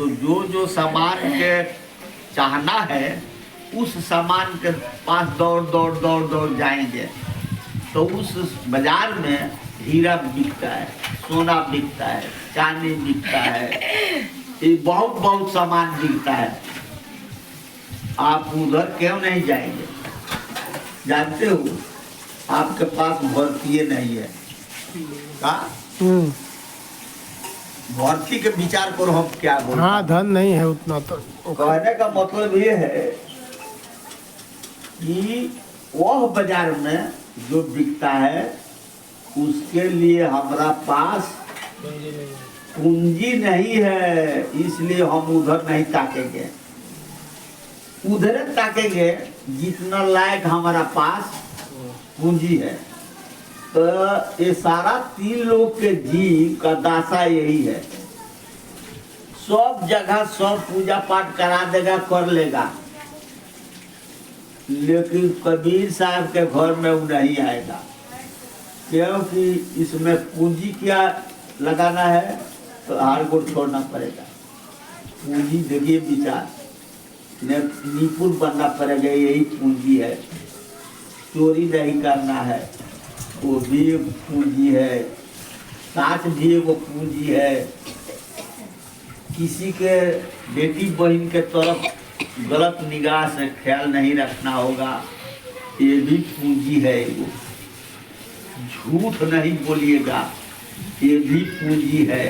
तो जो जो सामान के चाहना है उस सामान के पास दौड़ दौड़ दौड़ दौड़ जाएंगे। तो उस बाजार में हीरा बिकता है, सोना बिकता है, चांदी बिकता है, ये बहुत बहुत सामान बिकता है। आप उधर क्यों नहीं जाएंगे? जानते हो आपके पास भर्ती नहीं है का? भर्ती के विचार करो, हम क्या बोलते? हाँ, धन नहीं है उतना। तो कहने का मतलब ये है कि वह बाजार में जो बिकता है उसके लिए हमारा पास पूंजी नहीं है, इसलिए हम उधर नहीं ताकेंगे। उधर ताकेंगे जितना लायक हमारा पास पूंजी है। तो ये सारा 3 लोग के जीव का दासा यही है। सब जगह सब पूजा पाठ करा देगा, कर लेगा, लेकिन कबीर साहब के घर में वो नहीं आएगा, क्योंकि इसमें पूंजी क्या लगाना है तो हार को छोड़ना पड़ेगा। पूंजी देखिए विचार निपुण बनना पड़ेगा, यही पूंजी है। चोरी नहीं करना है, वो भी एक पूंजी है। साथ भी एक पूंजी है। किसी के बेटी बहन के तरफ गलत निगाह से ख्याल नहीं रखना होगा, ये भी पूंजी है। वो झूठ नहीं बोलिएगा, ये भी पूंजी है।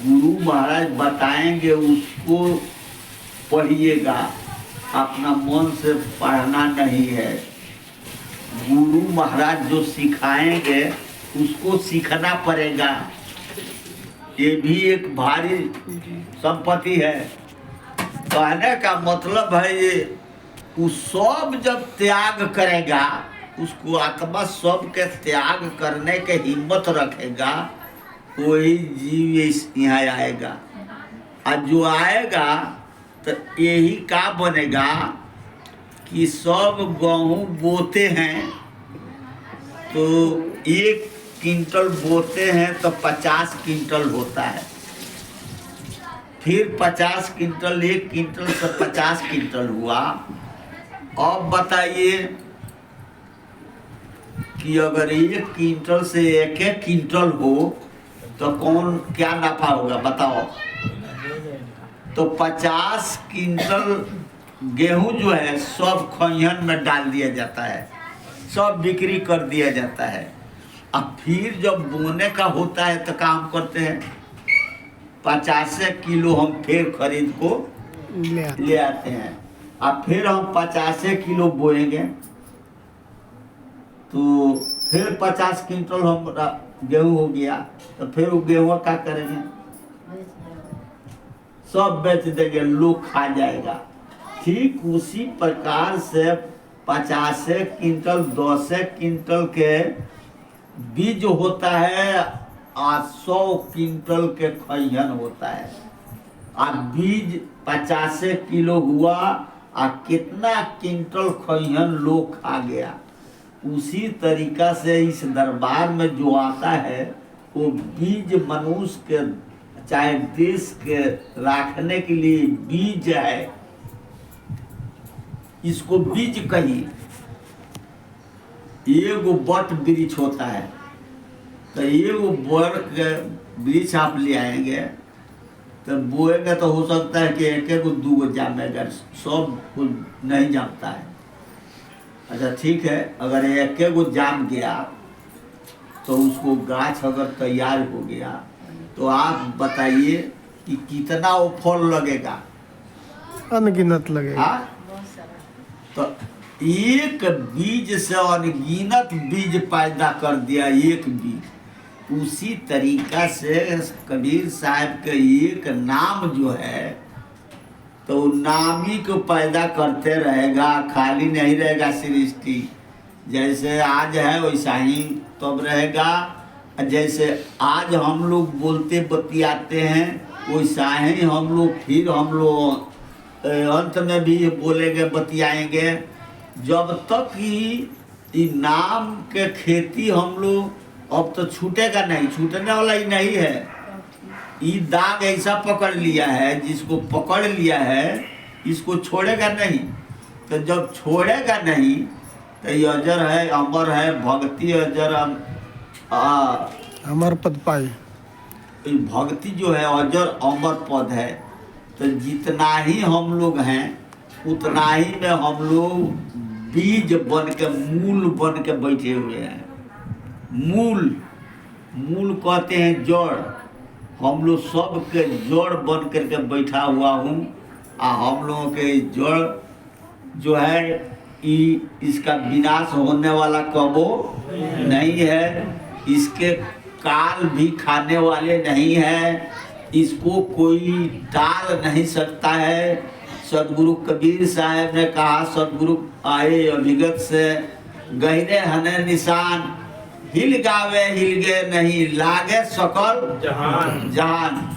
गुरु महाराज बताएंगे उसको पढ़िएगा, अपना मन से पढ़ना नहीं है। गुरु महाराज जो सिखाएंगे उसको सीखना पड़ेगा, ये भी एक भारी संपत्ति है। कहने का मतलब है ये वो सब जब त्याग करेगा, उसको आत्मा सब के त्याग करने के हिम्मत रखेगा, वही जीव यहाँ आएगा। और जो आएगा तो यही का बनेगा कि सब गेहूँ बोते हैं तो 1 क्विंटल बोते हैं तो 50 क्विंटल होता है। फिर 50 क्विंटल, 1 क्विंटल से 50 क्विंटल हुआ। अब बताइए कि अगर 1 क्विंटल से 1 क्विंटल हो तो कौन क्या नफा होगा बताओ? तो 50 क्विंटल गेहूं जो है सब खलिहन में डाल दिया जाता है, सब बिक्री कर दिया जाता है। अब फिर जब बोने का होता है तो काम करते हैं 50 किलो हम फिर खरीद को ले आते हैं। अब फिर हम 50 किलो बोएंगे तो फिर 50 क्विंटल हमारा गेहूं हो गया। तो फिर वो गेहूं क्या करेंगे? सब बेच देंगे, लोग खा जाएगा। ठीक उसी प्रकार से 50 क्विंटल 10 क्विंटल के बीज होता है और 100 क्विंटल के खलिहन होता है। और बीज 50 किलो हुआ और कितना क्विंटल खलिहन लोग खा गया। उसी तरीका से इस दरबार में जो आता है वो बीज मनुष्य के चाहे देश के रखने के लिए बीज है, इसको बीज कहिए। एगो बट वृक्ष होता है तो एगो बड़ के वृक्ष आप ले आएंगे तो बोएंगे तो हो सकता है कि 1-2 जामेगा, सब कुछ नहीं जामता है। अच्छा ठीक है, अगर 1 जाम गया तो उसको गाछ अगर तैयार हो गया तो आप बताइए कि कितना वो फल लगेगा? अनगिनत लगेगा। तो एक बीज से अनगिनत बीज पैदा कर दिया, एक बीज। उसी तरीका से कबीर साहब के एक नाम जो है तो नाम ही को पैदा करते रहेगा, खाली नहीं रहेगा सृष्टि। जैसे आज है वैसा ही तब रहेगा। जैसे आज हम लोग बोलते बतियाते हैं वैसा ही हम लोग अंत में भी बोलेंगे बतियाएंगे। जब तक कि नाम के खेती हम लोग अब तो छूटेगा नहीं, छूटने वाला ही नहीं है। ये दाग ऐसा पकड़ लिया है, जिसको पकड़ लिया है इसको छोड़ेगा नहीं। तो जब छोड़ेगा नहीं तो ये अजर है, अमर है, भक्ति अजर अमर पद पाई। ये भक्ति जो है अजर अमर पद है। तो जितना ही हम लोग हैं उतना ही में हम लोग बीज बन के, मूल बन के बैठे हुए हैं। मूल, मूल कहते हैं जड़। हम लोग सब के जड़ बन करके बैठा हुआ हूँ। हम लोगों के जड़ जो है इसका विनाश होने वाला कबो नहीं है। इसके काल भी खाने वाले नहीं है। इसको कोई टाल नहीं सकता है। सदगुरु कबीर साहब ने कहा, सदगुरु आए अभिगत से गहरे हने निशान, हिल गावे हिल गे नहीं, लागे सकल जहान।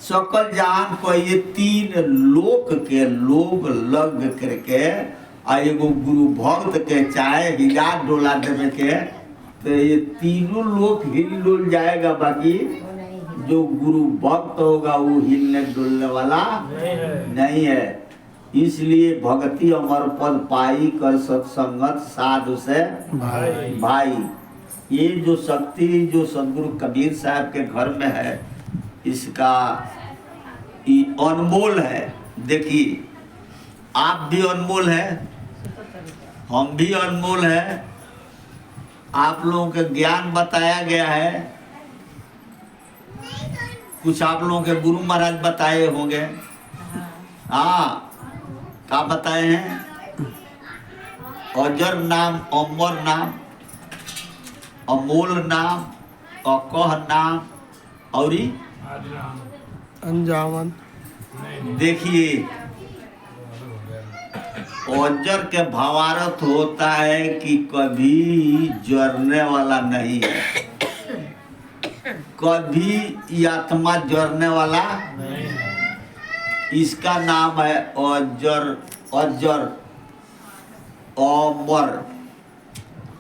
सकल जहान को ये तीन लोक के लोग लग करके एगो गुरु भक्त के चाहे हिला डोला देवे के, तो ये तीनों लोग हिल डुल जाएगा। बाकी जो गुरु भक्त होगा वो हिलने डुलने वाला नहीं है। इसलिए भक्ति अमर पद पाई, कर सत्संगत साधु से भाई। ये जो शक्ति जो सदगुरु कबीर साहब के घर में है, इसका ये अनमोल है। देखिए, आप भी अनमोल है, हम भी अनमोल है। आप लोगों के ज्ञान बताया गया है, कुछ आप लोगों के गुरु महाराज बताए होंगे। हाँ, क्या बताए हैं? अजर नाम, अमर नाम, अमोल नाम, अकह नाम और अंजामन। देखिए, अजर के भावार्थ होता है कि कभी जरने वाला नहीं है, कभी आत्मा जरने वाला नहीं है। इसका नाम है अजर। अजर, अमर।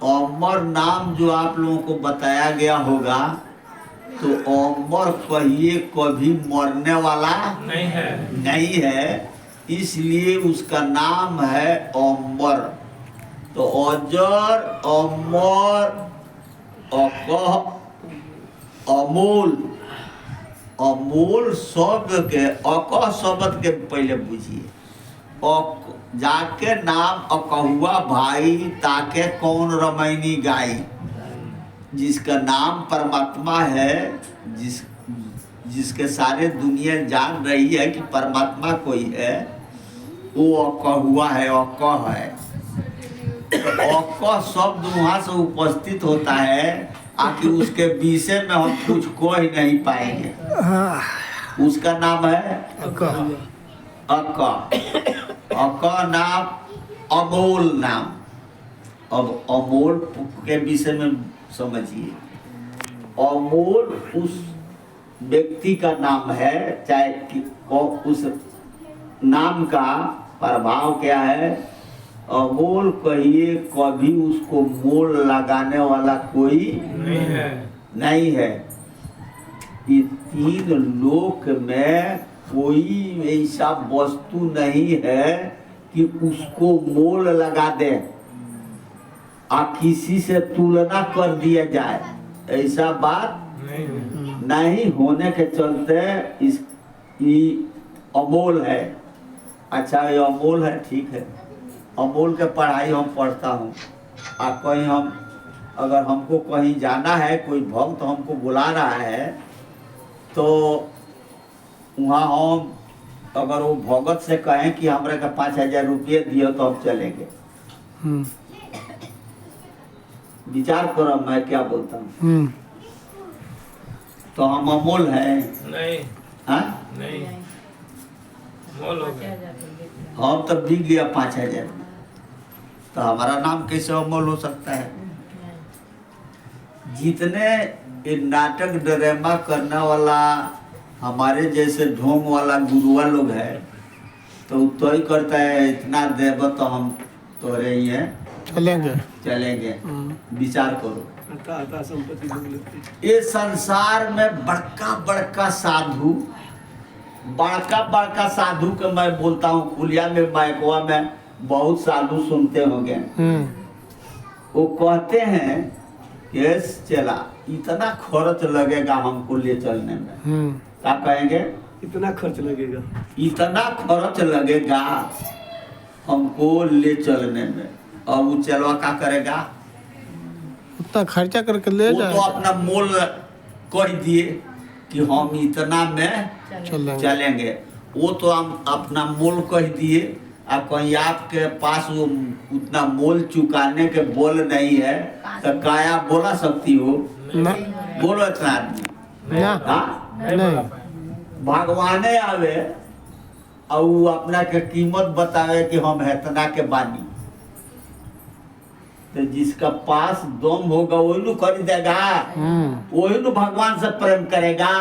अमर नाम जो आप लोगों को बताया गया होगा, तो अमर कहिए कभी मरने वाला नहीं है, इसलिए उसका नाम है अमर। तो अजर, अमर, अकह, अमोल। अमोल शब्द के, अकह शब्द के पहले बुझिए। जाके नाम अकहुआ भाई, ताके कौन रमैनी गाई। जिसका नाम परमात्मा है, जिसके सारे दुनिया जान रही है कि परमात्मा कोई है, वो अकहुआ है, अकह है। तो अकह शब्द वहाँ से उपस्थित होता है, आखिर उसके विषय में हम कुछ कह ही नहीं पाएंगे। उसका नाम है अकह। अकह नाम, अमोल नाम। अब अमोल के विषय में समझिए। अमोल उस व्यक्ति का नाम है, चाहे उस नाम का प्रभाव क्या है। अमोल कहिए कभी उसको मोल लगाने वाला कोई नहीं है। ये तीन लोक में कोई ऐसा वस्तु नहीं है कि उसको मोल लगा दे और किसी से तुलना कर दिया जाए, ऐसा बात नहीं होने के चलते ये अमोल है। अच्छा, ये अमोल है, ठीक है। अमोल के पढ़ाई हम पढ़ता हूँ। कहीं हम अगर हमको कहीं जाना है, कोई भक्त हमको बुला रहा है, तो वहाँ हम अगर वो भगत से कहें कि हमारे का 5,000 रुपये दियो तो हम चलेंगे। विचार करो मैं क्या बोलता हूँ। तो हम अमोल है नहीं? हाँ नहीं, हम तो बिक गया 5,000, तो हमारा नाम कैसे अमोल हो सकता है? जितने नाटक ड्रामा करने वाला हमारे जैसे ढोंग वाला गुरुआ लोग है, तो ही करता है इतना देव तो हम तोरे ही है चलेंगे। विचार करो। आता संपत्ति लोग लेते। ये संसार में बड़का बड़का साधु, बड़का साधु के मैं बोलता हूँ, खुलिया में माइकवा में बहुत साधु सुनते होंगे। वो कहते हैं कि चला इतना खर्च लगेगा हमको ले चलने में। क्या कहेंगे? इतना खर्च लगेगा, इतना खर्च लगेगा हमको ले चलने में। और वो चलवा क्या करेगा? उतना खर्चा करके ले वो जाए तो अपना मोल कह दिए कि हम इतना में चलेंगे। वो तो हम अपना मोल कह दिए। अब कहीं आपके पास वो उतना मोल चुकाने के बोल नहीं है तो काया बोला सकती हो? ना बोलो इतना आदमी ना हाँ? नहीं। भगवाने आवे और वो अपना के कीमत बतावे कि हम इतना के बानी, तो जिसका पास दम होगा वही नु खरीदेगा, वही नु भगवान से प्रेम करेगा।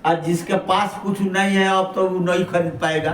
और जिसके पास कुछ नहीं है अब तो वो नहीं खरीद पाएगा।